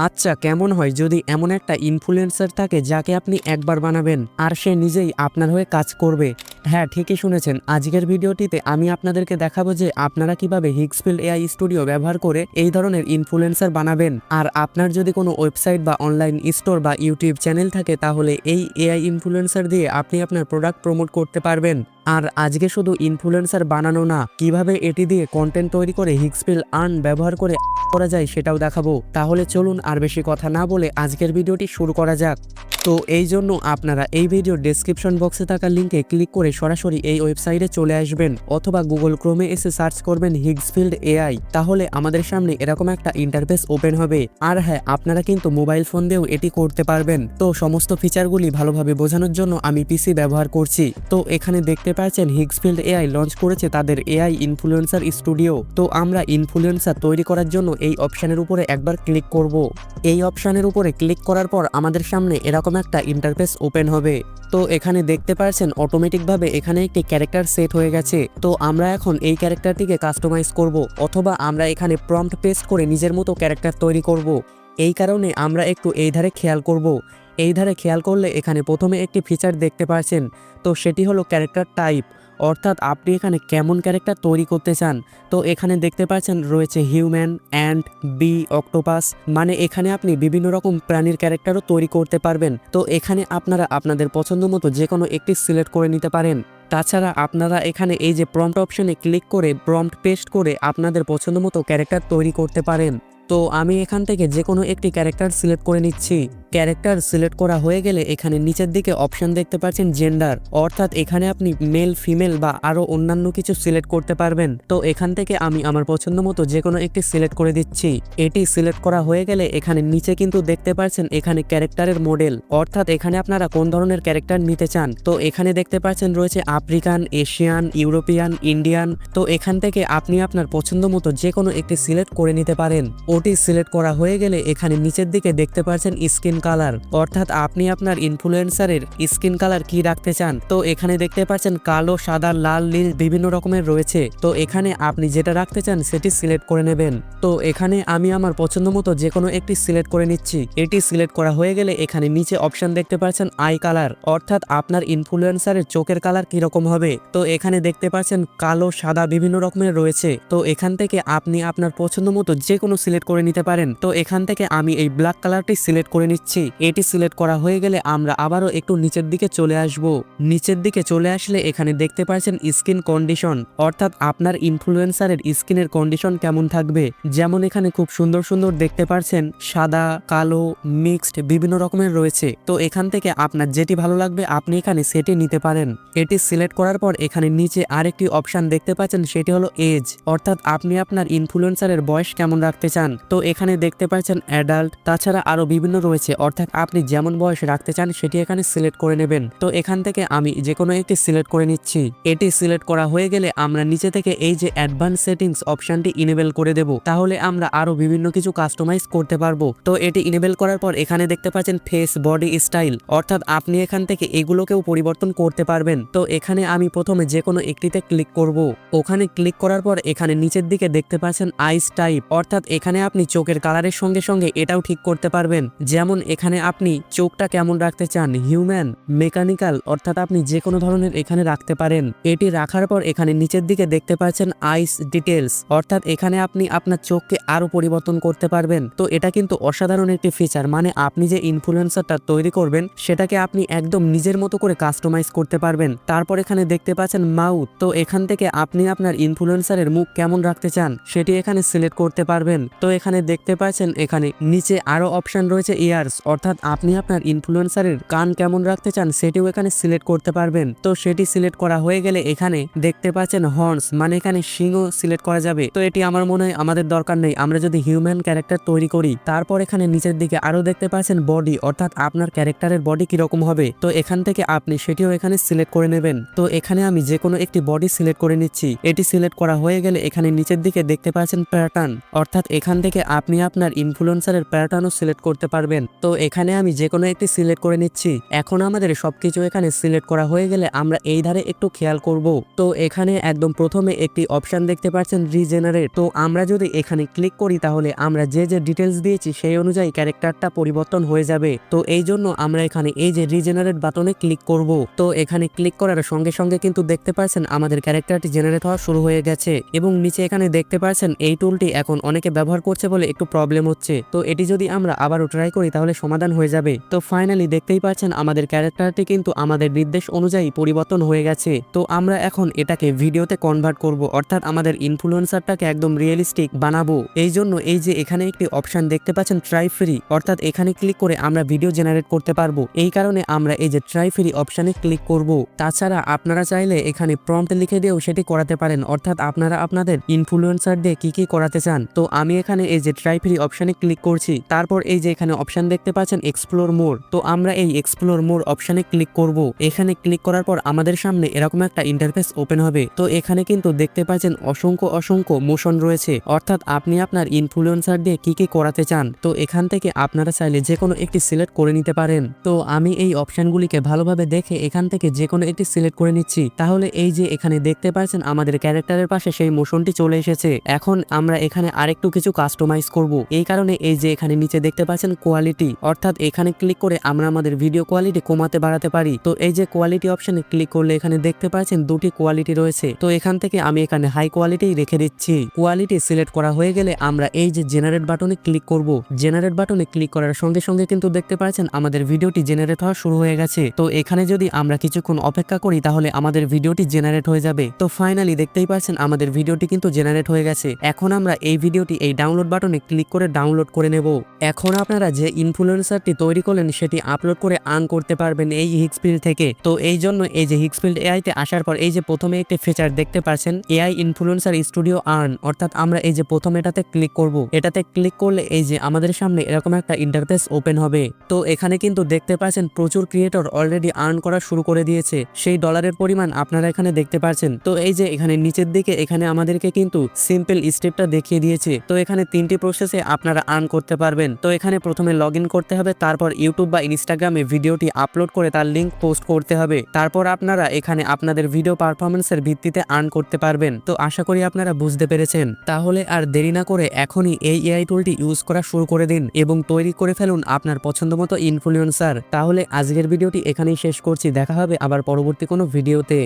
আচ্ছা, কেমন হয় যদি এমন একটা ইনফ্লুয়েন্সার থাকে যাকে আপনি একবার বানাবেন আর সে নিজেই আপনার হয়ে কাজ করবে? হ্যাঁ, ঠিকই শুনেছেন। আজকের ভিডিওটিতে আমি আপনাদেরকে দেখাবো যে আপনারা কিভাবে হিগসফিল্ড এআই স্টুডিও ব্যবহার করে এই ধরনের ইনফ্লুয়েন্সার বানাবেন। আর আপনার যদি কোনো ওয়েবসাইট বা অনলাইন স্টোর বা ইউটিউব চ্যানেল থাকে তাহলে এই এআই ইনফ্লুয়েন্সার দিয়ে আপনি আপনার প্রোডাক্ট প্রমোট করতে পারবেন। আর আজকে শুধু ইনফ্লুয়েন্সার বানানো না, কিভাবে এটি দিয়ে কন্টেন্ট তৈরি করে হিগসফিল্ড আর্ন ব্যবহার করে করা যায় সেটাও দেখাবো। তাহলে চলুন আর বেশি কথা না বলে আজকের ভিডিওটি শুরু করা যাক। তো এই জন্য আপনারা এই ভিডিওর ডেসক্রিপশন বক্সে থাকা লিঙ্কে ক্লিক করে সরাসরি এই ওয়েবসাইটে চলে আসবেন, অথবা গুগল ক্রোমে এসে সার্চ করবেন হিগসফিল্ড এআই। তাহলে আমাদের সামনে এরকম একটা ইন্টারফেস ওপেন হবে। আর হ্যাঁ, আপনারা কিন্তু মোবাইল ফোন দিয়েও এটি করতে পারবেন। তো সমস্ত ফিচারগুলি ভালোভাবে বোঝানোর জন্য আমি পিসি ব্যবহার করছি। তো এখানে দেখতে পাচ্ছেন হিগসফিল্ড এআই লঞ্চ করেছে তাদের এআই ইনফ্লুয়েন্সার স্টুডিও। তো আমরা ইনফ্লুয়েন্সার তৈরি করার জন্য এই অপশনের উপরে একবার ক্লিক করব। এই অপশনের উপরে ক্লিক করার পর আমাদের সামনে এরকম একটা ইন্টারফেস ওপেন হবে। তো এখানে দেখতে পাচ্ছেন অটোমেটিকভাবে এখানে একটি ক্যারেক্টার সেট হয়ে গেছে। তো আমরা এখন এই ক্যারেক্টারটিকে কাস্টমাইজ করব, অথবা আমরা এখানে প্রম্পট পেস্ট করে নিজের মতো ক্যারেক্টার তৈরি করব। এই কারণে আমরা একটু এই ধারে খেয়াল করব। এই ধারে খেয়াল করলে এখানে প্রথমে একটি ফিচার দেখতে পাচ্ছেন। তো সেটি হলো ক্যারেক্টার টাইপ, অর্থাৎ আপনি এখানে কেমন ক্যারেক্টার তৈরি করতে চান। তো এখানে দেখতে পাচ্ছেন রয়েছে হিউম্যান, অ্যান্ড, বি, অক্টোপাস, মানে এখানে আপনি বিভিন্ন রকম প্রাণীর ক্যারেক্টারও তৈরি করতে পারবেন। তো এখানে আপনারা আপনাদের পছন্দ মতো যে কোনো একটি সিলেক্ট করে নিতে পারেন। তাছাড়া আপনারা এখানে এই যে প্রম্পট অপশনে ক্লিক করে প্রম্পট পেস্ট করে আপনাদের পছন্দ মতো ক্যারেক্টার তৈরি করতে পারেন। তো আমি এখান থেকে যে কোনো একটি ক্যারেক্টার সিলেক্ট করে নিচ্ছি। ক্যারেক্টার সিলেক্ট করা হয়ে গেলে এখানে নিচের দিকে অপশন দেখতে পাচ্ছেন জেন্ডার, অর্থাৎ এখানে আপনি মেল, ফিমেল বা আরও অন্যান্য কিছু সিলেক্ট করতে পারবেন। তো এখান থেকে আমি আমার পছন্দ মতো যে কোনো একটি সিলেক্ট করে দিচ্ছি। এটি সিলেক্ট করা হয়ে গেলে এখানে নিচে কিন্তু দেখতে পাচ্ছেন এখানে ক্যারেক্টারের মডেল, অর্থাৎ এখানে আপনারা কোন ধরনের ক্যারেক্টার নিতে চান। তো এখানে দেখতে পাচ্ছেন রয়েছে আফ্রিকান, এশিয়ান, ইউরোপিয়ান, ইন্ডিয়ান। তো এখান থেকে আপনি আপনার পছন্দ মতো যে কোনো একটি সিলেক্ট করে নিতে পারেন। ওটি সিলেক্ট করা হয়ে গেলে এখানে নিচের দিকে দেখতে পাচ্ছেন স্কিন কালার, অর্থাৎ আপনি আপনার ইনফ্লুয়েন্সারের স্কিন কালার কি রাখতে চান। তো এখানে দেখতে পাচ্ছেন কালো, সাদা, লাল, নীল বিভিন্ন রকমের রয়েছে। তো এখানে আপনি যেটা রাখতে চান সেটি সিলেক্ট করে নেবেন। তো এখানে আমি আমার পছন্দ মতো যে কোনো একটি সিলেক্ট করে নিচ্ছি। এটি সিলেক্ট করা হয়ে গেলে এখানে নিচে অপশন দেখতে পাচ্ছেন আই কালার, অর্থাৎ আপনার ইনফ্লুয়েন্সারের চোখের কালার কিরকম হবে। তো এখানে দেখতে পাচ্ছেন কালো, সাদা বিভিন্ন রকমের রয়েছে। তো এখান থেকে আপনি আপনার পছন্দ মতো যে কোনো সিলেক্ট করে নিতে পারেন। তো এখান থেকে আমি এই ব্ল্যাক কালারটি সিলেক্ট করে নিচ্ছি। এটি সিলেক্ট করা হয়ে গেলে আমরা আবারও একটু নিচের দিকে চলে আসব। নিচের দিকে চলে আসলে এখানে দেখতে পাচ্ছেন স্কিন কন্ডিশন, অর্থাৎ আপনার ইনফ্লুয়েন্সারের স্কিনের কন্ডিশন কেমন থাকবে। যেমন এখানে খুব সুন্দর সুন্দর দেখতে পাচ্ছেন সাদা, কালো, মিক্সড বিভিন্ন রকমের রয়েছে। তো এখান থেকে আপনার যেটি ভালো লাগবে আপনি এখানে সেটি নিতে পারেন। এটি সিলেক্ট করার পর এখানে নিচে আরেকটি অপশন দেখতে পাচ্ছেন, সেটি হলো এজ, অর্থাৎ আপনি আপনার ইনফ্লুয়েন্সারের বয়স কেমন রাখতে চান। তো এখানে দেখতে পাচ্ছেন অ্যাডাল্ট, তাছাড়া আরো বিভিন্ন রয়েছে, অর্থাৎ আপনি যেমন বয়স রাখতে চান সেটি এখানে সিলেক্ট করে নেবেন। তো এখান থেকে আমি যে কোনো একটি সিলেক্ট করে নিচ্ছি। এটি সিলেক্ট করা হয়ে গেলে আমরা নিচে থেকে এই যে অ্যাডভান্স সেটিংস অপশনটি ইনেবল করে দেব, তাহলে আমরা আরো বিভিন্ন কিছু কাস্টমাইজ করতে পারবো। তো এটি ইনেবল করার পর এখানে দেখতে পাচ্ছেন ফেস, বডি স্টাইল, অর্থাৎ আপনি এখান থেকে এগুলোকেও পরিবর্তন করতে পারবেন। তো এখানে আমি প্রথমে যে কোনো একটিতে ক্লিক করব। ওখানে ক্লিক করার পর এখানে নিচের দিকে দেখতে পাচ্ছেন আইস টাইপ, অর্থাৎ এখানে আপনি চোখের কালারের সঙ্গে সঙ্গে এটাও ঠিক করতে পারবেন। যেমন এখানে আপনি চোখটা কেমন রাখতে চান, হিউম্যান, মেকানিক্যাল, অর্থাৎ আপনি যে কোনো ধরনের এখানে রাখতে পারেন। এটি রাখার পর এখানে নিচের দিকে দেখতে পাচ্ছেন আইস ডিটেলস, অর্থাৎ এখানে আপনি আপনার চোখকে আরো পরিবর্তন করতে পারবেন। তো এটা কিন্তু অসাধারণ একটি ফিচার, মানে আপনি যে ইনফ্লুয়েন্সারটা তৈরি করবেন সেটাকে আপনি একদম নিজের মতো করে কাস্টমাইজ করতে পারবেন। তারপর এখানে দেখতে পাচ্ছেন মাউথ, তো এখান থেকে আপনি আপনার ইনফ্লুয়েন্সারের মুখ কেমন রাখতে চান সেটি এখানে সিলেক্ট করতে পারবেন। তো এখানে দেখতে পাচ্ছেন এখানে নিচে আরো অপশন রয়েছে ইয়ার্স, অর্থাৎ আপনি আপনার ইনফ্লুয়েন্সারের কান কেমন রাখতে চান সেটিও এখানে সিলেক্ট করতে পারবেন। তো সেটি সিলেক্ট করা হয়ে গেলে এখানে দেখতে পাচ্ছেন হর্নস, মানে এখানে সিংহ সিলেক্ট করা যাবে। তো এটি আমার মনে হয় আমাদের দরকার নেই, আমরা যদি হিউম্যান ক্যারেক্টার তৈরি করি। তারপর এখানে নিচের দিকে আরো দেখতে পাচ্ছেন বডি, অর্থাৎ আপনার ক্যারেক্টারের বডি কিরকম হবে। তো এখান থেকে আপনি সেটিও এখানে সিলেক্ট করে নেবেন। তো এখানে আমি যে কোনো একটি বডি সিলেক্ট করে নিচ্ছি। এটি সিলেক্ট করা হয়ে গেলে এখানে নিচের দিকে দেখতে পাচ্ছেন প্যাটার্ন, অর্থাৎ এখান থেকে আপনি আপনার ইনফ্লুয়েন্সারের প্যাটার্নও সিলেক্ট করতে পারবেন। তো তো এখানে আমি যে কোনো একটি সিলেক্ট করে নিচ্ছি। এখন আমাদের সবকিছু এখানে সিলেক্ট করা হয়ে গেলে আমরা এই ধারে একটু খেয়াল করব। তো এখানে একদম প্রথমে একটি অপশন দেখতে পাচ্ছেন রিজেনারেট। তো আমরা যদি এখানে ক্লিক করি তাহলে আমরা যে ডিটেলস দিয়েছি সেই অনুযায়ী ক্যারেক্টারটা পরিবর্তন হয়ে যাবে। তো এই জন্য আমরা এখানে এই যে রিজেনারেট বাটনে ক্লিক করব। তো এখানে ক্লিক করার সঙ্গে সঙ্গে কিন্তু দেখতে পাচ্ছেন আমাদের ক্যারেক্টারটি জেনারেট হওয়া শুরু হয়ে গেছে এবং নিচে এখানে দেখতে পাচ্ছেন এই টুলটি এখন অনেকে ব্যবহার করছে বলে একটু প্রবলেম হচ্ছে। তো এটি যদি আমরা আবারও ট্রাই করি তাহলে সমাধান হয়ে যাবে। তো ফাইনালি দেখতেই পাচ্ছেন আমাদের ক্যারেক্টারটি কিন্তু আমাদের নির্দেশ অনুযায়ী পরিবর্তন হয়ে গেছে। তো আমরা এখন এটাকে ভিডিওতে কনভার্ট করব, অর্থাৎ আমাদের ইনফ্লুয়েন্সারটাকে একদম রিয়েলিস্টিক বানাবো। এই জন্য এই যে এখানে একটি অপশন দেখতে পাচ্ছেন ট্রাই ফ্রি, অর্থাৎ এখানে ক্লিক করে আমরা ভিডিও জেনারেট করতে পারবো। এই কারণে আমরা এই যে ট্রাই ফ্রি অপশনে ক্লিক করব। তাছাড়া আপনারা চাইলে এখানে প্রম্পট লিখে দিয়েও সেটি করাতে পারেন, অর্থাৎ আপনারা আপনাদের ইনফ্লুয়েন্সার দিয়ে কি করাতে চান। তো আমি এখানে এই যে ট্রাই ফ্রি অপশনে ক্লিক করছি। তারপর এই যে এখানে অপশন দেখতে পাচ্ছেন এক্সপ্লোর মোর। তো আমরা এই এক্সপ্লোর মোর অপশনে ক্লিক করব। এখানে ক্লিক করার পর আমাদের সামনে এরকম একটা ইন্টারফেস ওপেন হবে। তো এখানে কিন্তু দেখতে পাচ্ছেন অসংখ্য মোশন রয়েছে, অর্থাৎ আপনি আপনার ইনফ্লুয়েন্সার দিয়ে কি করাতে চান। তো এখান থেকে আপনারা চাইলে যে কোনো একটি সিলেক্ট করে নিতে পারেন। তো আমি এই অপশনগুলিকে ভালোভাবে দেখে এখান থেকে যে কোনো একটি সিলেক্ট করে নিচ্ছি। তাহলে এই যে এখানে দেখতে পাচ্ছেন আমাদের ক্যারেক্টারের পাশে সেই মোশনটি চলে এসেছে। এখন আমরা এখানে আরেকটু কিছু কাস্টমাইজ করব। এই কারণে এই যে এখানে নিচে দেখতে পাচ্ছেন কোয়ালিটি, অর্থাৎ এখানে ক্লিক করে আমরা আমাদের ভিডিও কোয়ালিটি কমাতে বাড়াতে পারি। তো এই যে কোয়ালিটি অপশনে ক্লিক করলে এখানে দেখতে পাচ্ছেন দুটি কোয়ালিটি রয়েছে। তো এখান থেকে আমি এখানে হাই কোয়ালিটি রেখে দিচ্ছি। কোয়ালিটি সিলেক্ট করা হয়ে গেলে আমরা এই যে জেনারেট বাটনে ক্লিক করব। জেনারেট বাটনে ক্লিক করার সঙ্গে সঙ্গে কিন্তু দেখতে পাচ্ছেন আমাদের ভিডিওটি জেনারেট হওয়া শুরু হয়ে গেছে। তো এখানে যদি আমরা কিছুক্ষণ অপেক্ষা করি তাহলে আমাদের ভিডিওটি জেনারেট হয়ে যাবে। তো ফাইনালি দেখতেই পাচ্ছেন আমাদের ভিডিওটি কিন্তু জেনারেট হয়ে গেছে। এখন আমরা এই ভিডিওটি এই ডাউনলোড বাটনে ক্লিক করে ডাউনলোড করে নেব। এখন আপনারা যে ইনফ্লুয়েন্সারটি তৈরি করলেন সেটি আপলোড করে আর্ন করতে পারবেন এই হিক্সফিল্ড থেকে। তো এই জন্য এই যে হিক্সফিল্ড এআই তে আসার পর এই যে প্রথমে একটি ফিচার দেখতে পাচ্ছেন এআই ইনফ্লুয়েন্সার স্টুডিও আর্ন, অর্থাৎ আমরা এই যে প্রথমে এটাতে ক্লিক করব। এটাতে ক্লিক করলে এই যে আমাদের সামনে এরকম একটা ইন্টারফেস ওপেন হবে। তো এখানে কিন্তু দেখতে পাচ্ছেন প্রচুর ক্রিয়েটর অলরেডি আর্ন করা শুরু করে দিয়েছে। সেই ডলারের পরিমাণ আপনারা এখানে দেখতে পাচ্ছেন। তো এই যে এখানে নিচের দিকে এখানে আমাদেরকে কিন্তু সিম্পল স্টেপটা দেখিয়ে দিয়েছে। তো এখানে তিনটি প্রসেসে আপনারা আর্ন করতে পারবেন। তো এখানে প্রথমে লগ ইন করতে হবে, তারপর ইউটিউব বা ইনস্টাগ্রামে ভিডিওটি আপলোড করে তার লিঙ্ক পোস্ট করতে হবে। তারপর আপনারা এখানে আপনাদের ভিডিও পারফরমেন্সের ভিত্তিতে আর্ন করতে পারবেন। তো আশা করি আপনারা বুঝতে পেরেছেন। তাহলে আর দেরি না করে এখনই এই এআই টুলটি ইউজ করা শুরু করে দিন এবং তৈরি করে ফেলুন আপনার পছন্দমতো ইনফ্লুয়েন্সার। তাহলে আজকের ভিডিওটি এখানেই শেষ করছি। দেখা হবে আবার পরবর্তী কোনো ভিডিওতে।